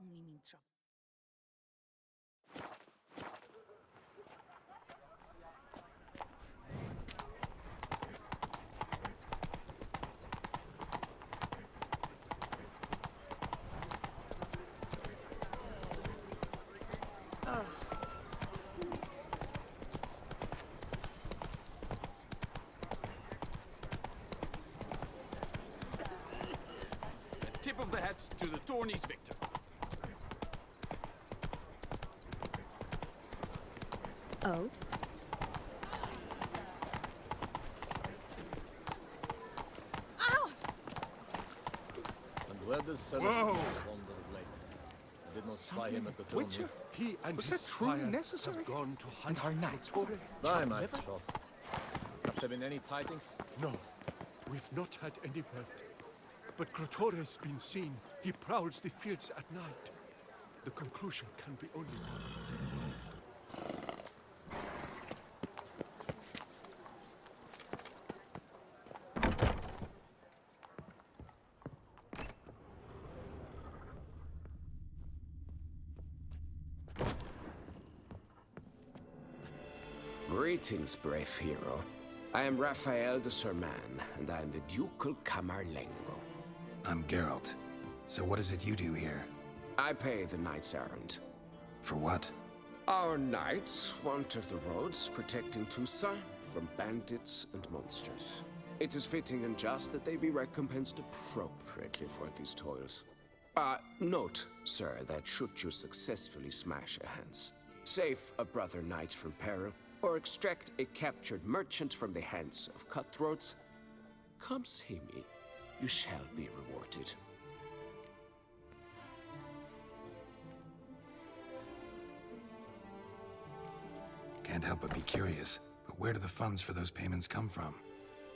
only mean trouble. Tip of the hat to the tourney's victor. Oh? And where does Celestine wander of late? I did not spy him at the tourney. Witcher, he and Was his that truly squire necessary? have gone to hunt And our knights for were Thy knight's cloth. Have there been any tidings? No, we've not had any word. But Grotore's been seen. He prowls the fields at night. The conclusion can be only one. Greetings, brave hero. I am Raphael de Serman, and I am the Ducal Camarlengo. I'm Geralt. So what is it you do here? I pay the knight's errand. For what? Our knights wander the roads, protecting Tusa from bandits and monsters. It is fitting and just that they be recompensed appropriately for these toils. Note, sir, that should you successfully smash a Hans, save a brother knight from peril, or extract a captured merchant from the hands of cutthroats, come see me. You shall be rewarded. Can't help but be curious, but where do the funds for those payments come from?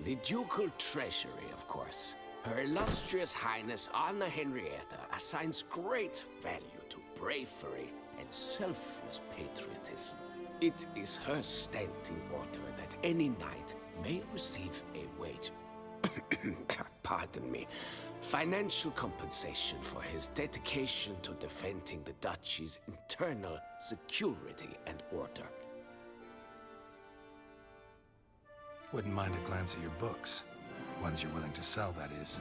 The ducal treasury, of course. Her illustrious highness Anna Henrietta assigns great value to bravery and selfless patriotism. It is her standing order that any knight may receive a wage, pardon me, financial compensation for his dedication to defending the duchy's internal security and order. Wouldn't mind a glance at your books. Ones you're willing to sell, that is.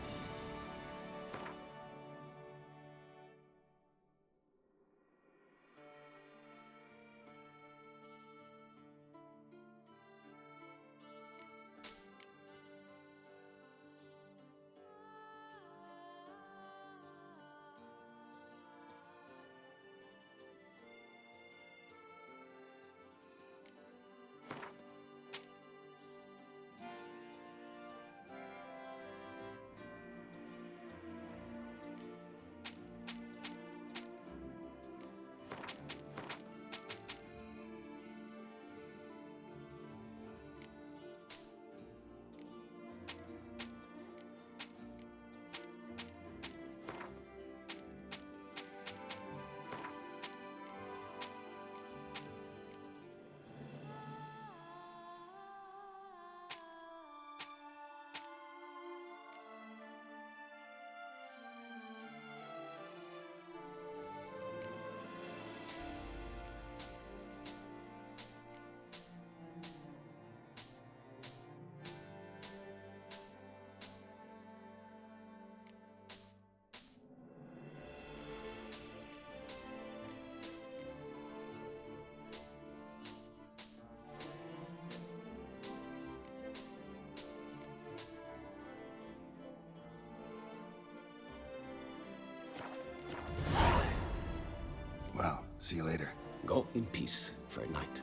Well, see you later. Go in peace for a night.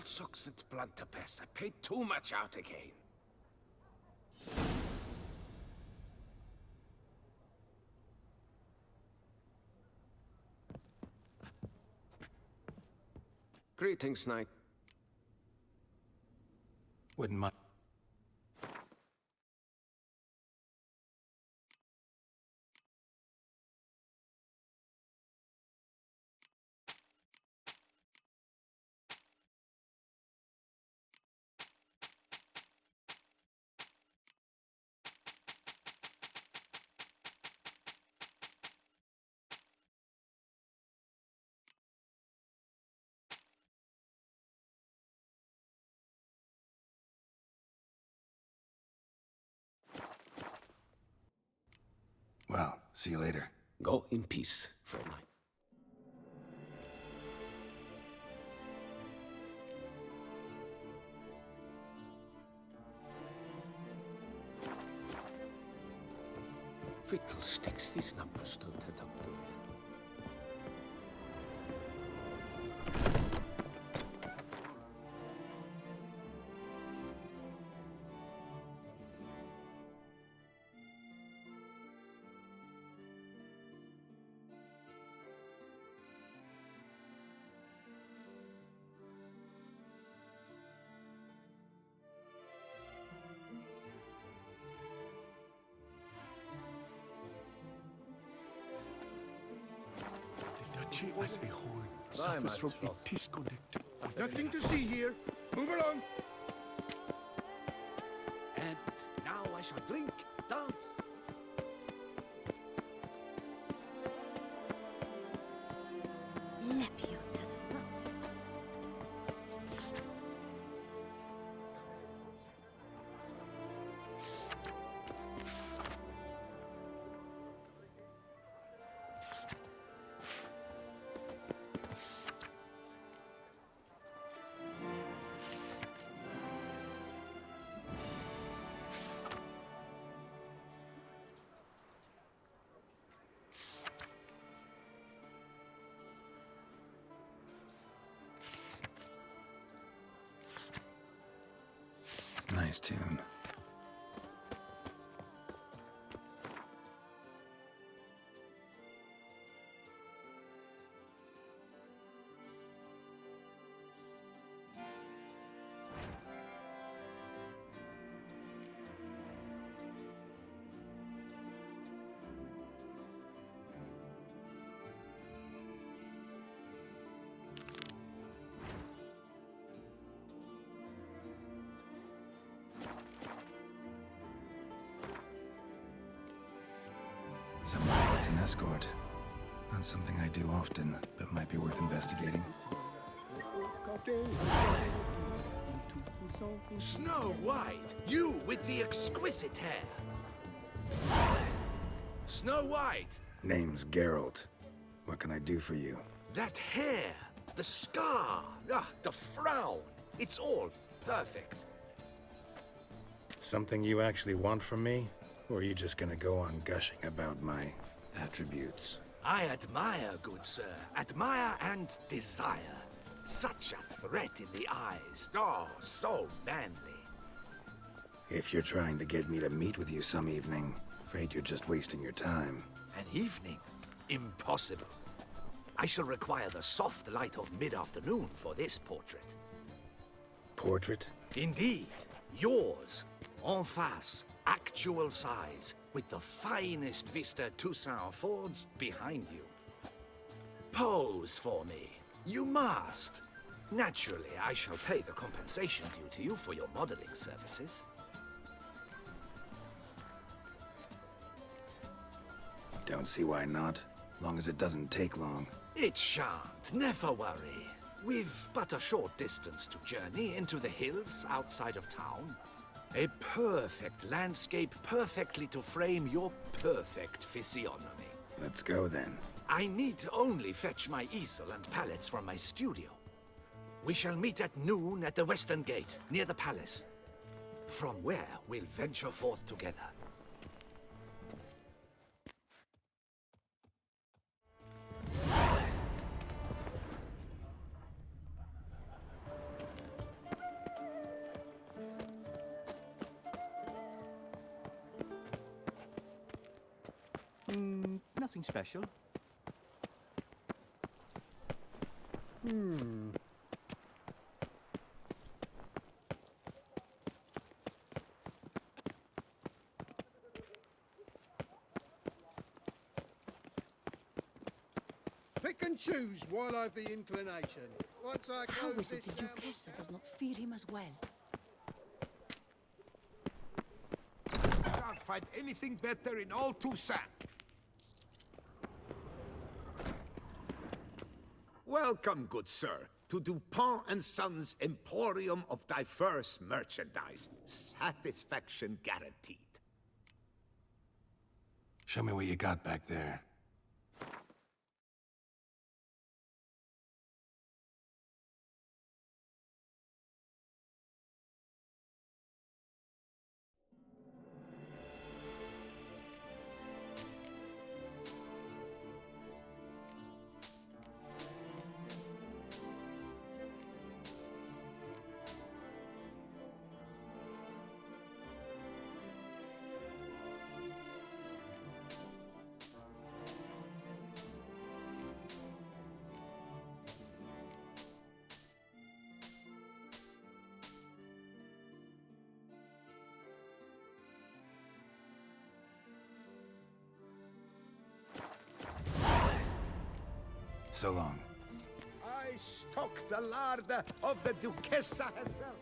Succent Blunterpest. I paid too much out again. Greetings, Knight. Wouldn't mind. Well, see you later. Go in peace, Fräulein. Fiddlesticks, these numbers don't add up, do they? The duchy as a whole suffers from a disconnect. Nothing to see here. Move along. And now I shall drink, dance. Lepiotas rot. Nice tune. Someone needs an escort. Not something I do often, but might be worth investigating. Snow White! You with the exquisite hair! Snow White! Name's Geralt. What can I do for you? That hair! The scar! The frown! It's all perfect. Something you actually want from me? Or are you just gonna go on gushing about my attributes? I admire, good sir. Admire and desire. Such a threat in the eyes. Oh, so manly. If you're trying to get me to meet with you some evening, afraid you're just wasting your time. An evening? Impossible. I shall require the soft light of mid-afternoon for this portrait. Portrait? Indeed. Yours. En face. Actual size. With the finest Vista Toussaint affords behind you. Pose for me. You must. Naturally, I shall pay the compensation due to you for your modeling services. Don't see why not. Long as it doesn't take long. It shan't. Never worry. We've but a short distance to journey into the hills outside of town. A perfect landscape perfectly to frame your perfect physiognomy. Let's go then. I need only fetch my easel and palettes from my studio. We shall meet at noon at the western gate, near the palace. From where we'll venture forth together. Nothing special. Pick and choose while I've the inclination. Once I How close is it this the Duchessa does not fear him as well? Can't find anything better in all Toussaint. Welcome, good sir, to Dupont and Sons' Emporium of diverse merchandise. Satisfaction guaranteed. Show me what you got back there. So long. I stock the larder of the Duchessa herself.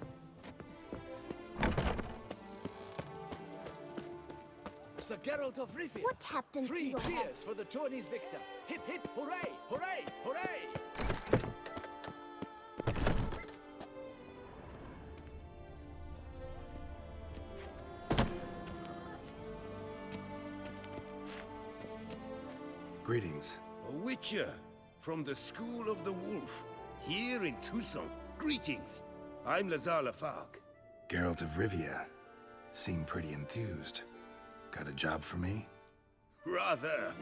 Sir Geralt of Rivia! What happened to Three your cheers head? for the tourney's victor! Hip hip hooray! Hooray! Hooray! Greetings. A witcher from the School of the Wolf, here in Toussaint. Greetings. I'm Lazar Lafargue. Geralt of Rivia. Seem pretty enthused. Got a job for me? Rather.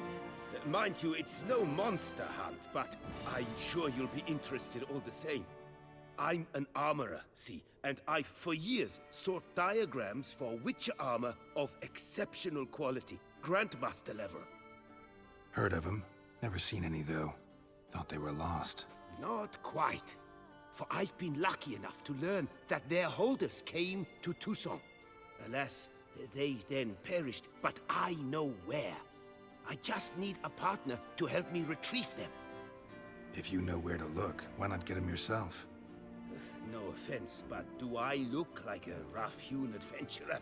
Mind you, it's no monster hunt, but I'm sure you'll be interested all the same. I'm an armorer, see, and I've for years sought diagrams for witcher armor of exceptional quality, Grandmaster level. Heard of them. Never seen any, though. Thought they were lost. Not quite. For I've been lucky enough to learn that their holders came to Toussaint. Alas, they then perished, but I know where. I just need a partner to help me retrieve them. If you know where to look, why not get them yourself? No offense, but do I look like a rough-hewn adventurer?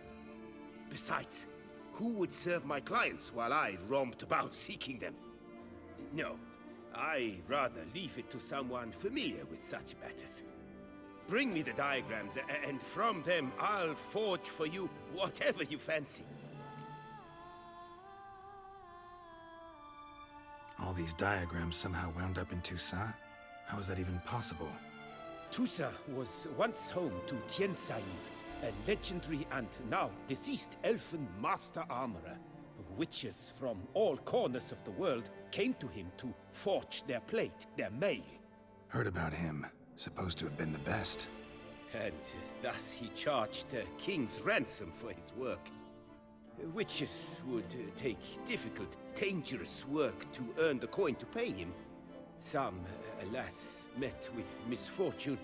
Besides, who would serve my clients while I romped about seeking them? No, I'd rather leave it to someone familiar with such matters. Bring me the diagrams, and from them I'll forge for you whatever you fancy. All these diagrams somehow wound up in Toussaint? How is that even possible? Toussaint was once home to Tiensail, a legendary and now deceased elfin master armorer. Witches from all corners of the world came to him to forge their plate, their mail. Heard about him. Supposed to have been the best. And thus he charged a king's ransom for his work. Witches would take difficult, dangerous work to earn the coin to pay him. Some, alas, met with misfortune,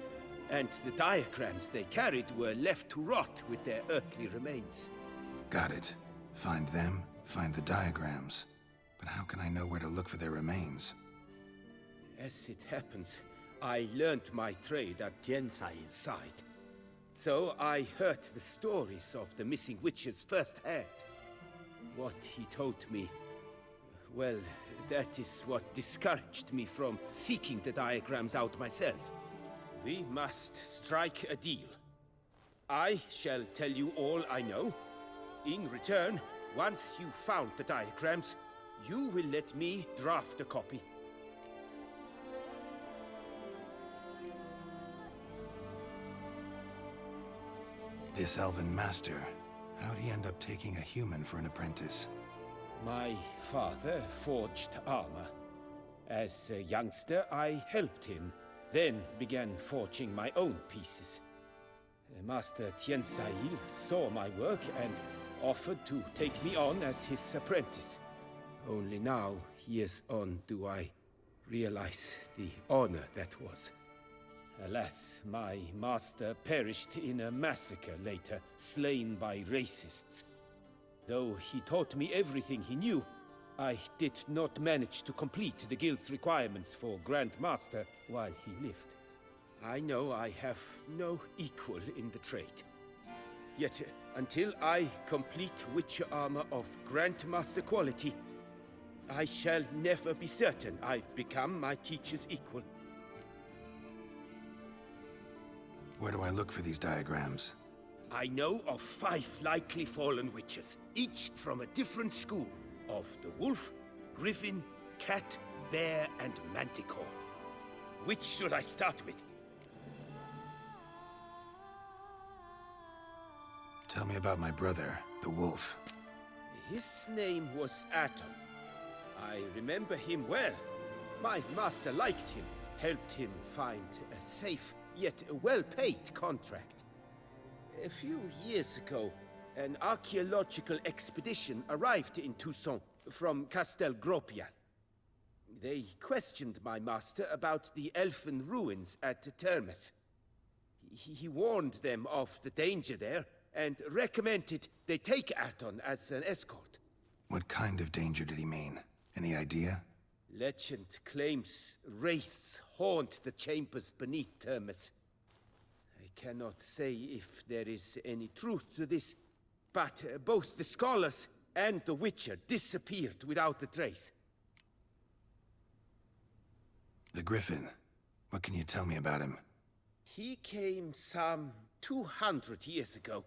and the diagrams they carried were left to rot with their earthly remains. Got it. Find them, find the diagrams. But how can I know where to look for their remains? As it happens, I learned my trade at Jensail's side. So I heard the stories of the missing witches firsthand. What he told me, well, that is what discouraged me from seeking the diagrams out myself. We must strike a deal. I shall tell you all I know. In return, once you've found the diagrams, you will let me draft a copy. This elven master, how'd he end up taking a human for an apprentice? My father forged armor. As a youngster, I helped him, then began forging my own pieces. Master Tiensail saw my work and offered to take me on as his apprentice. Only now, years on, do I realize the honor that was. Alas, my master perished in a massacre later, slain by racists. Though he taught me everything he knew, I did not manage to complete the guild's requirements for Grand Master while he lived. I know I have no equal in the trade. Yet, until I complete Witcher armor of Grandmaster quality, I shall never be certain I've become my teacher's equal. Where do I look for these diagrams? I know of 5 likely fallen witches, each from a different school of the wolf, griffin, cat, bear, and manticore. Which should I start with? Tell me about my brother, the wolf. His name was Atom. I remember him well. My master liked him, helped him find a safe, yet well-paid contract. A few years ago, an archaeological expedition arrived in Toussaint from Castel Gropial. They questioned my master about the elfin ruins at Termes. He warned them of the danger there and recommended they take Aton as an escort. What kind of danger did he mean? Any idea? Legend claims wraiths haunt the chambers beneath Termes. I cannot say if there is any truth to this, but both the scholars and the Witcher disappeared without a trace. The Griffin. What can you tell me about him? He came some 200 years ago,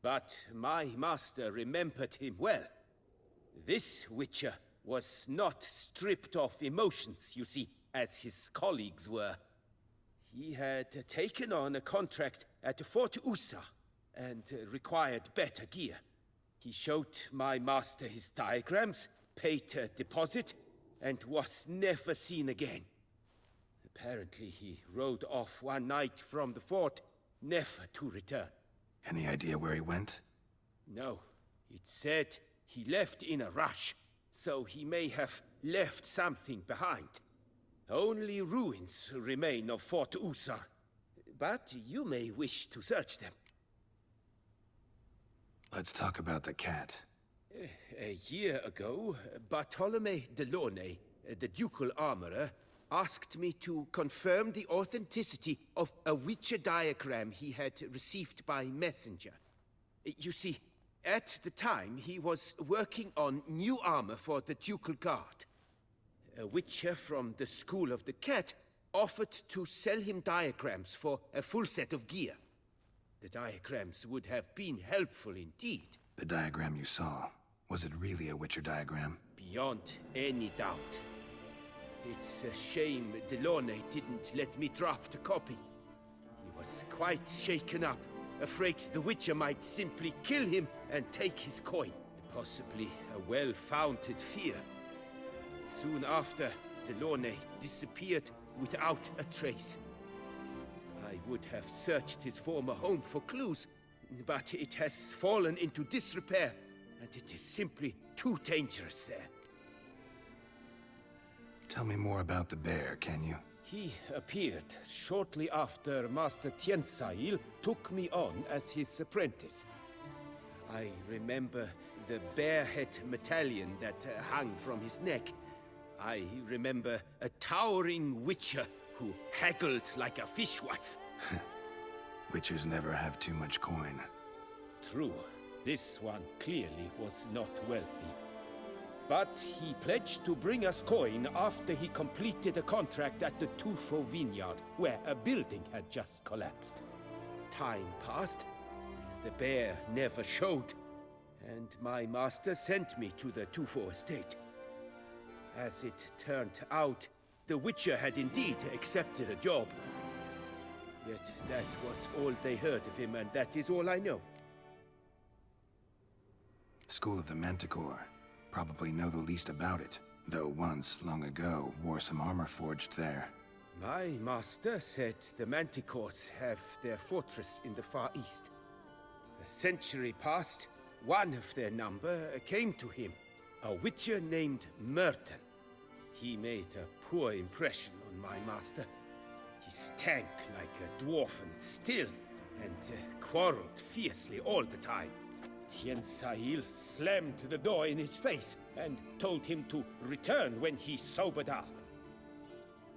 but my master remembered him well. This Witcher was not stripped of emotions, you see, as his colleagues were. He had taken on a contract at Fort Usa and required better gear. He showed my master his diagrams, paid a deposit, and was never seen again. Apparently he rode off one night from the fort, never to return. Any idea where he went? No. It said he left in a rush, so he may have left something behind. Only ruins remain of Fort Usar, but you may wish to search them. Let's talk about the cat. A year ago, Bartolome Delaunay, the ducal armorer, asked me to confirm the authenticity of a Witcher diagram he had received by messenger. You see, at the time he was working on new armor for the ducal guard. A Witcher from the School of the Cat offered to sell him diagrams for a full set of gear. The diagrams would have been helpful indeed. The diagram you saw, was it really a Witcher diagram? Beyond any doubt. It's a shame Delaunay didn't let me draft a copy. He was quite shaken up, afraid the Witcher might simply kill him and take his coin. Possibly a well-founded fear. Soon after, Delaunay disappeared without a trace. I would have searched his former home for clues, but it has fallen into disrepair, and it is simply too dangerous there. Tell me more about the bear, can you? He appeared shortly after Master Tiensail took me on as his apprentice. I remember the bear-head medallion that hung from his neck. I remember a towering witcher who haggled like a fishwife. Witchers never have too much coin. True. This one clearly was not wealthy. But he pledged to bring us coin after he completed a contract at the Tufo vineyard, where a building had just collapsed. Time passed. The bear never showed, and my master sent me to the Tufo estate. As it turned out, the Witcher had indeed accepted a job. Yet that was all they heard of him, and that is all I know. School of the Manticore. Probably know the least about it, though once, long ago, wore some armor forged there. My master said the Manticores have their fortress in the Far East. A century passed, one of their number came to him. A witcher named Merton. He made a poor impression on my master. He stank like a dwarfen still, and quarreled fiercely all the time. Tien Sahil slammed the door in his face and told him to return when he sobered up.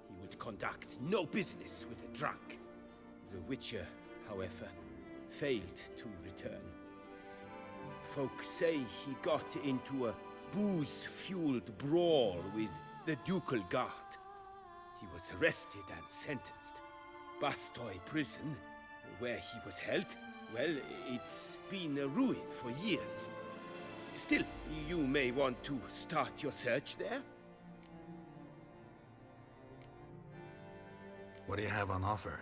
He would conduct no business with a drunk. The witcher, however, failed to return. Folk say he got into a booze-fueled brawl with the ducal guard. He was arrested and sentenced. Bastoy prison, where he was held, well, it's been a ruin for years. Still, you may want to start your search there. What do you have on offer?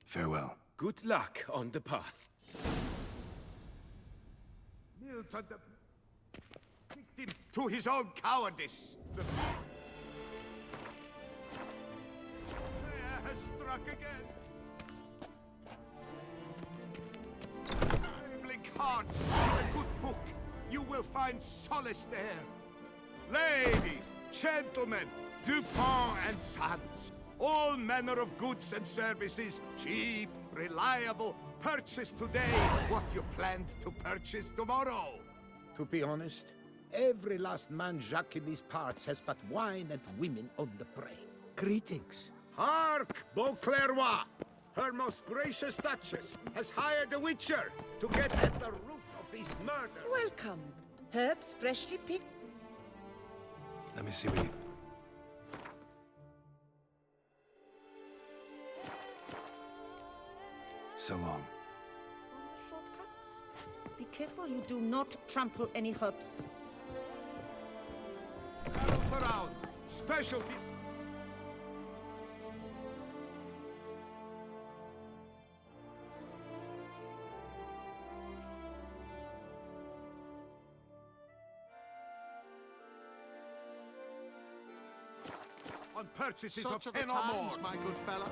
Farewell. Good luck on the path. Kneel to the victim to his own cowardice. The Freya has struck again. Blink hearts to a good book. You will find solace there. Ladies, gentlemen, Dupont and Sons. All manner of goods and services, cheap, reliable. Purchase today what you planned to purchase tomorrow. To be honest, every last man Jacques in these parts has but wine and women on the brain. Greetings. Hark, Beauclervois! Her most gracious Duchess has hired a witcher to get at the root of these murders. Welcome. Herbs freshly picked. Let me see what you... So long. On the shortcuts. Be careful you do not trample any herbs. Barrels around. Specialties. On purchases of Such are 10 the or more. times, my good fellow.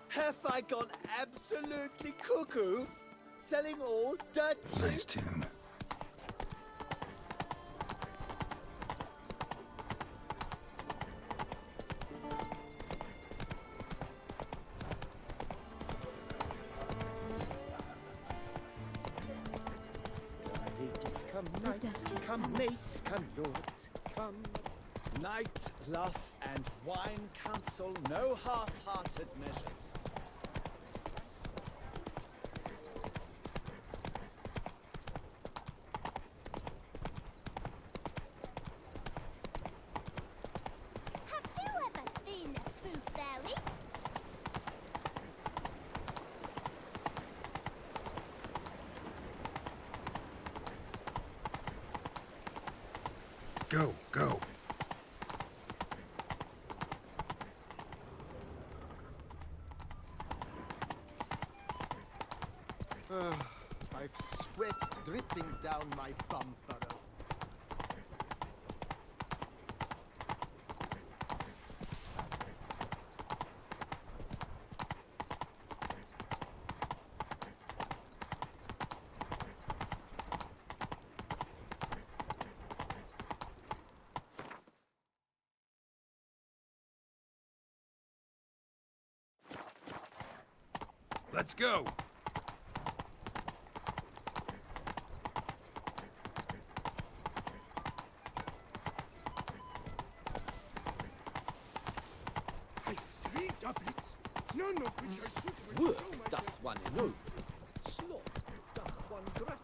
Have I gone absolutely cuckoo? Selling all dirt cheap? Nice tune. Ladies, come knights, come mates, come lords, come. Night, love, and wine counsel no half-hearted measures. Have you ever seen a fruit fairy? Go, go. I've sweat dripping down my bum furrow. Let's go. none of which I should Work show myself. doth one ennoble, sloth doth one gratify.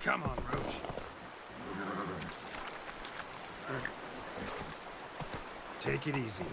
Come on, Roach. Take it easy.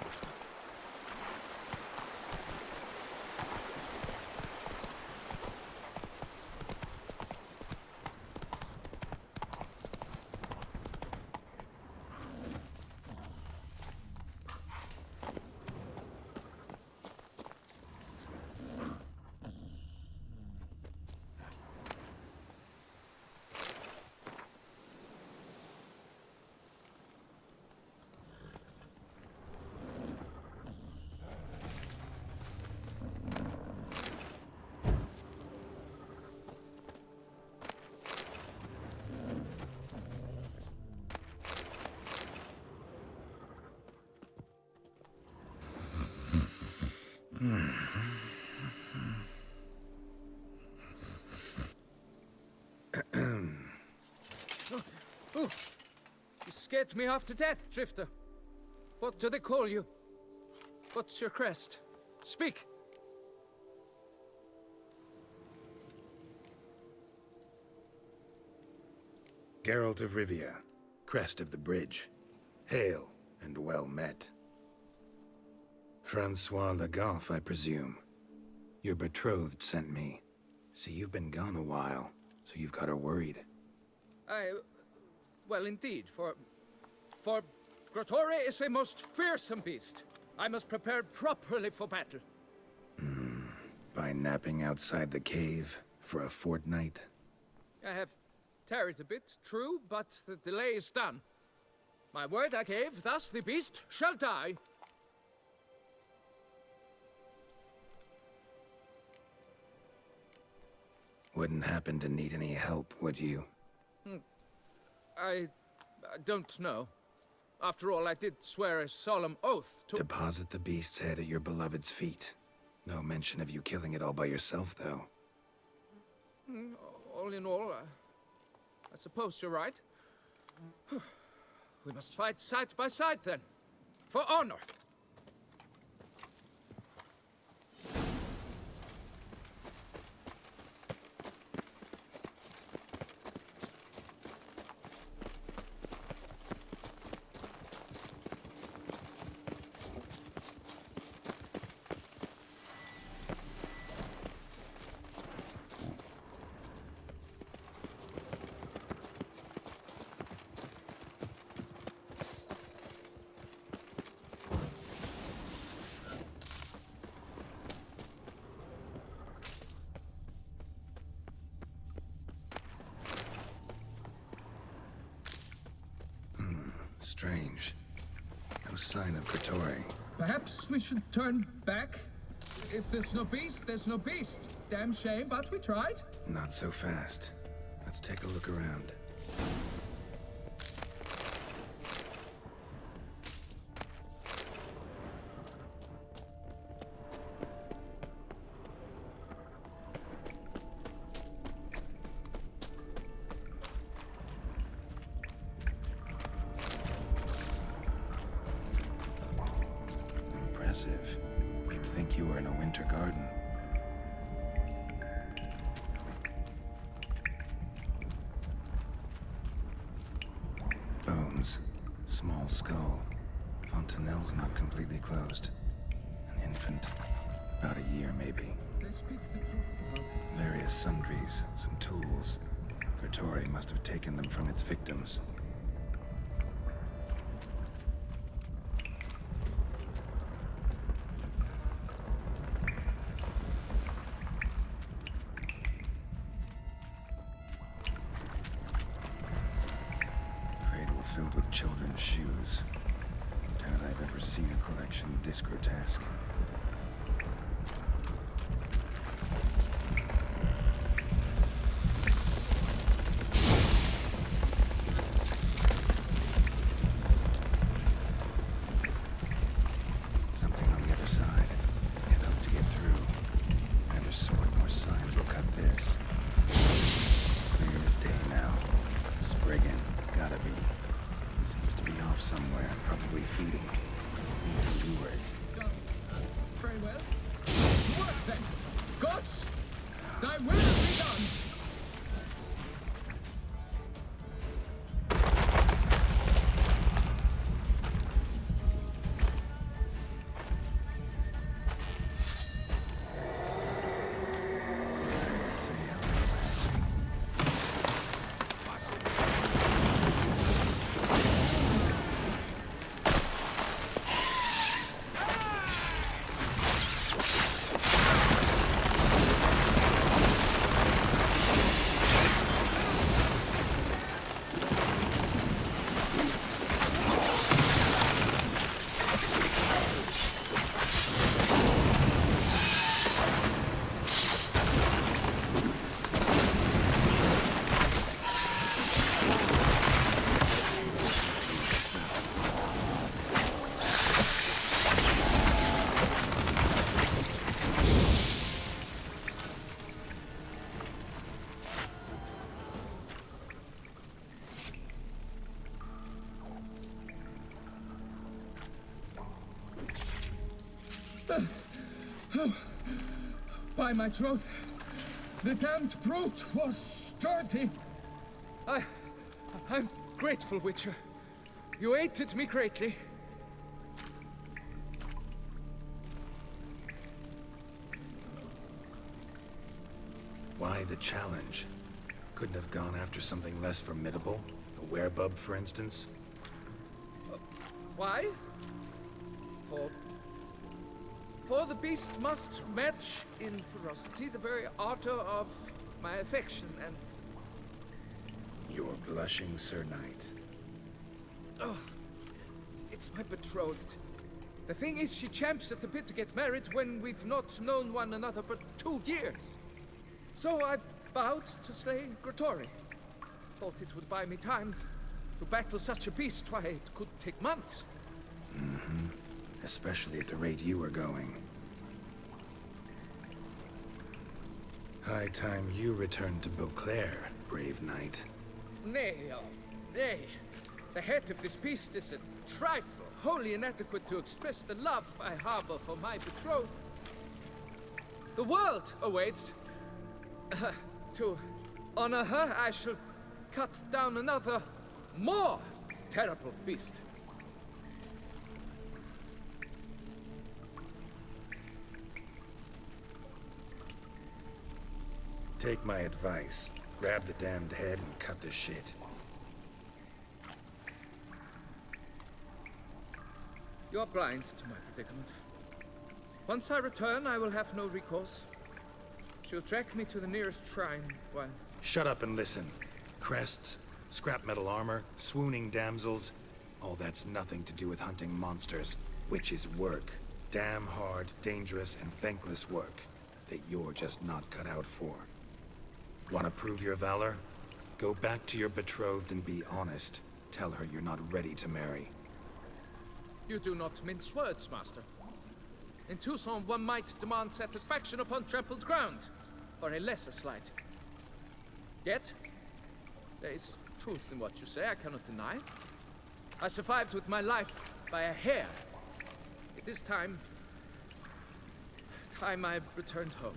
You scared me half to death, Drifter. What do they call you? What's your crest? Speak! Geralt of Rivia, crest of the bridge. Hail, and well met. Francois Legoff, I presume. Your betrothed sent me. See, you've been gone a while, so you've got her worried. Well, indeed, for Grotore is a most fearsome beast. I must prepare properly for battle. By napping outside the cave for a fortnight? I have tarried a bit, true, but the delay is done. My word I gave, thus the beast shall die. Wouldn't happen to need any help, would you? I don't know. After all, I did swear a solemn oath to— Deposit the beast's head at your beloved's feet. No mention of you killing it all by yourself, though. All in all, I suppose you're right. We must fight side by side, then. For honor! Strange. No sign of Grotore. Perhaps we should turn back? If there's no beast, there's no beast. Damn shame, but we tried. Not so fast. Let's take a look around. Impressive. You'd think you were in a winter garden. Bones. Small skull. Fontanelle's not completely closed. An infant. About a year, maybe. They speak the truth about it. Various sundries. Some tools. Grotore must have taken them from its victims. Filled with children's shoes. Doubt I've ever seen a collection this grotesque. Something on the other side. Can't hope to Thy will be done! By my troth, the damned brute was sturdy. I'm grateful, Witcher. You aided me greatly. Why the challenge? Couldn't have gone after something less formidable? A werebub, for instance? Why? For the beast must match in ferocity the very ardor of my affection, and... You're blushing, Sir Knight. Oh, it's my betrothed. The thing is, she champs at the bit to get married when we've not known one another but 2 years. So I vowed to slay Grottori. Thought it would buy me time to battle such a beast. Why, it could take months. Mm-hmm. Especially at the rate you were going. High time you returned to Beauclair, brave knight. Nay, nay. The head of this beast is a trifle, wholly inadequate to express the love I harbor for my betrothed. The world awaits. To honor her, I shall cut down another, more terrible beast. Take my advice. Grab the damned head and cut the shit. You are blind to my predicament. Once I return, I will have no recourse. She'll track me to the nearest shrine while... Shut up and listen. Crests, scrap metal armor, swooning damsels. All that's nothing to do with hunting monsters. Witches' work. Damn hard, dangerous, and thankless work that you're just not cut out for. Want to prove your valor? Go back to your betrothed and be honest. Tell her you're not ready to marry. You do not mince words, master. In Tucson, one might demand satisfaction upon trampled ground for a lesser slight. Yet, there is truth in what you say, I cannot deny. I survived with my life by a hair. It is time I returned home.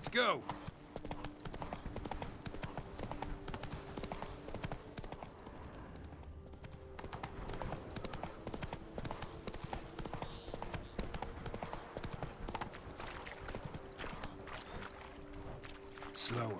Let's go! Slower.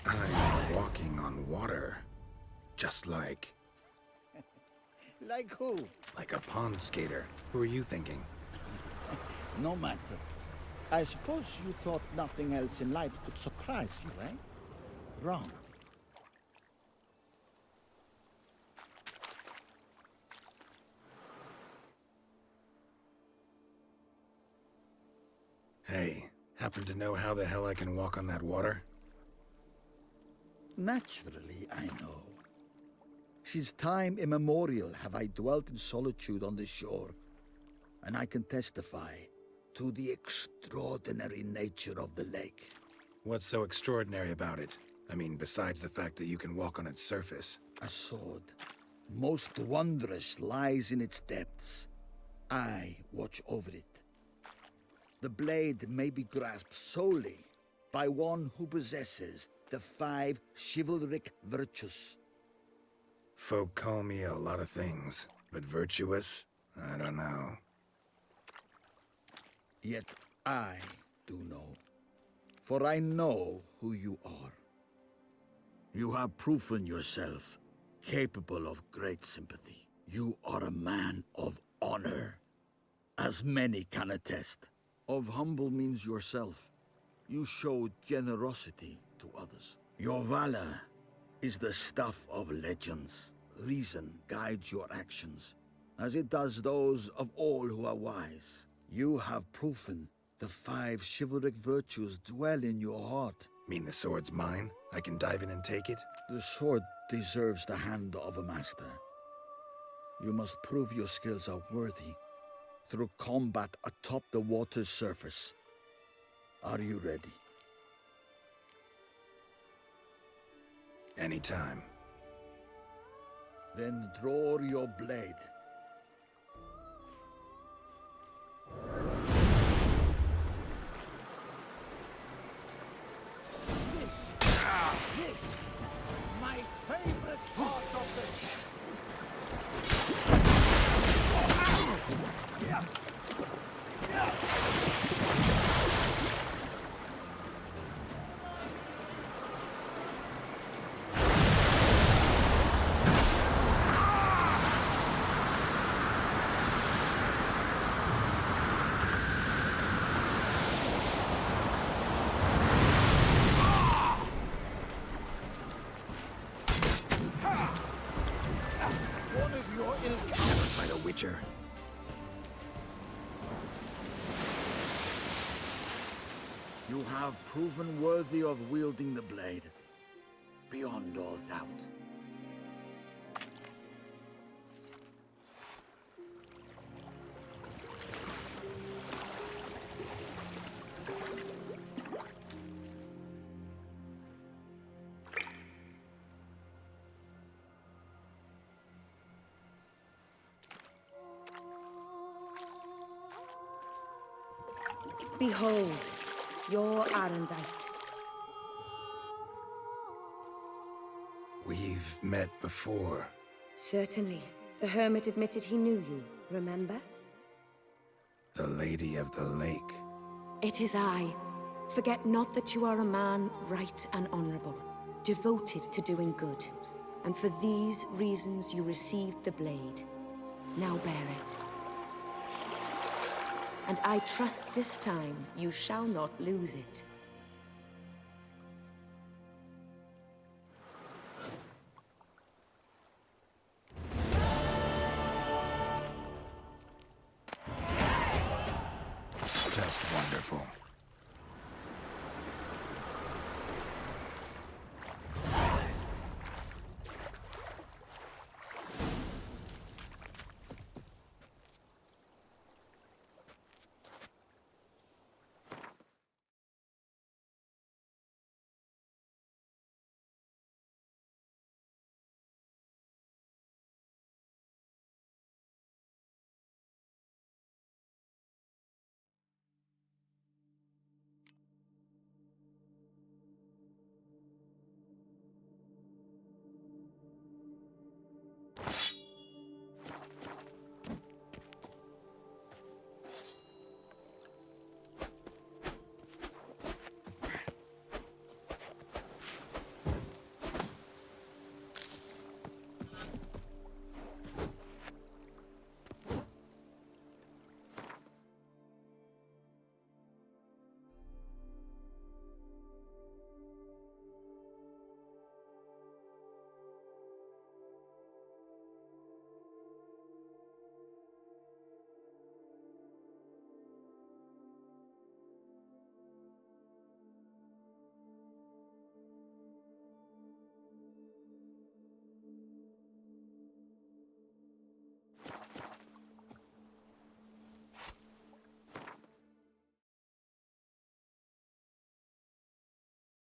I'm walking on water. Just like... Like who? like a pond skater. Who are you thinking? No matter. I suppose you thought nothing else in life could surprise you, eh? Wrong. Hey, happen to know how the hell I can walk on that water? Naturally, I know. Since time immemorial have I dwelt in solitude on this shore, and I can testify to the extraordinary nature of the lake. What's so extraordinary about it? I mean, besides the fact that you can walk on its surface. A sword, most wondrous, lies in its depths. I watch over it. The blade may be grasped solely by one who possesses the 5 chivalric virtues. Folk call me a lot of things, but virtuous? I don't know. Yet I do know, for I know who you are. You have proven yourself capable of great sympathy. You are a man of honor, as many can attest. Of humble means yourself. You showed generosity to others. Your valor is the stuff of legends. Reason guides your actions, as it does those of all who are wise. You have proven the 5 chivalric virtues dwell in your heart. Mean the sword's mine? I can dive in and take it? The sword deserves the hand of a master. You must prove your skills are worthy through combat atop the water's surface. Are you ready? Anytime. Then draw your blade. This, my favorite part of the test. Witcher. You have proven worthy of wielding the blade, beyond all doubt. Behold, your Arendite. We've met before. Certainly. The hermit admitted he knew you, remember? The Lady of the Lake. It is I. Forget not that you are a man right and honorable, devoted to doing good. And for these reasons you received the blade. Now bear it. And I trust this time you shall not lose it.